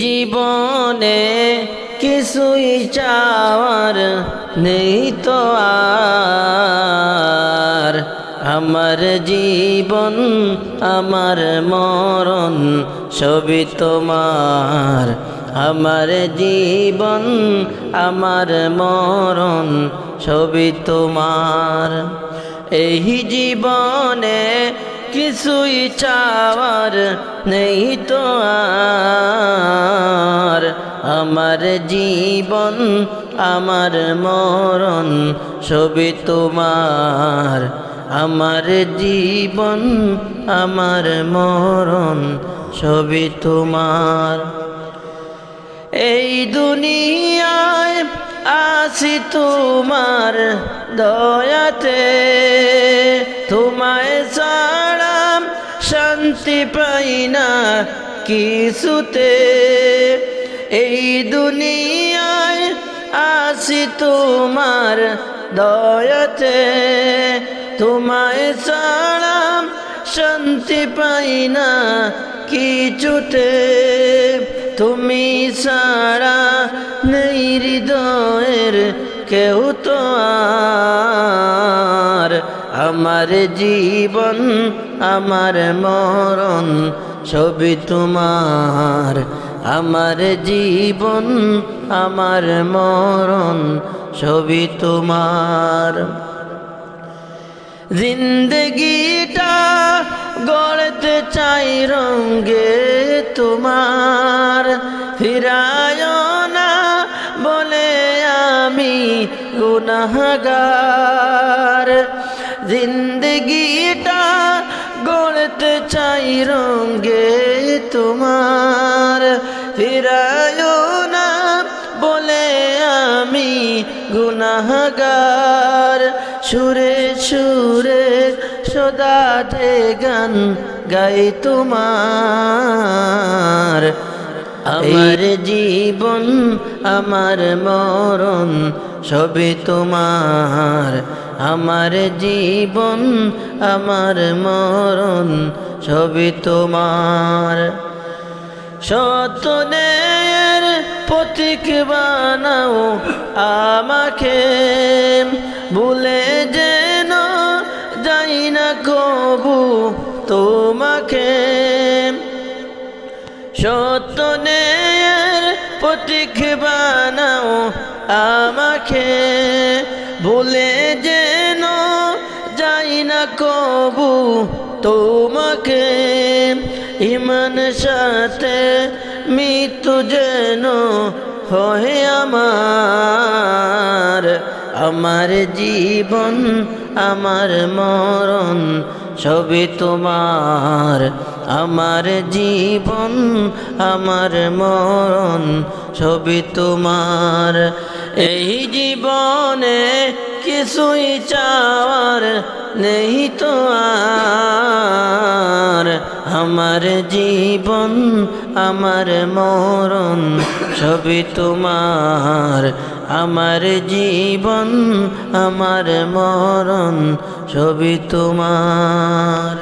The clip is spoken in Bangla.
জীবনে কিছুই চাওয়ার নেই তো আর, আমার জীবন আমার মরণ সবই তোমার। আমার জীবন আমার মরণ সবই তোমার। এই জীবনে কিছুই চাওয়ার নেই তো আর, আমার জীবন আমার মরণ সবই তোমার। আমার জীবন আমার মরণ সবই তোমার। এই দুনিয়ায় আছি তোমার দয়াতে, তোমায় ছাড়া শান্তি পাই না কিছুতে। এই দুনিয়ায় আছি তোমার দয়াতে, তোমায় ছাড়া শান্তি পাই না কিছুতে। তুমি ছাড়া নেই হৃদয়ের কেউ তো আর, আমার জীবন আমার মরণ সবই তোমার। আমার জীবন আমার মরণ সবই তোমার। জিন্দগিটা গড়তে চাই রঙে তোমার, ফিরায় না বলে আমি গুনাহগার। জিন্দগিটা গড়তে চাই রঙে তোমার, ফিরায় না বলে আমি গুনাহগার। সুরে সুরে সদাতে গান গাই তোমার। আমার জীবন আমার মরণ সবই তোমার। আমার জীবন আমার মরণ সবই তোমার। সত্যের প্রতীক বানাও আমাকে, ভুলে যেন যাই না কবু তোমাকে। সত্যের প্রতীক বানাও আমাকে, ভুলে যেন যাই না কবু তোমাকে। ইমান সাথে মৃত্যু যেন হয় আমার। আমার জীবন আমার মরণ সবই তোমার। আমার জীবন আমার মরণ সবই তোমার। এই জীবনে কিছুই চাওয়ার নেই তো আর, আমার জীবন আমার মরণ সবই তোমার। আমার জীবন আমার মরণ সবই তোমার।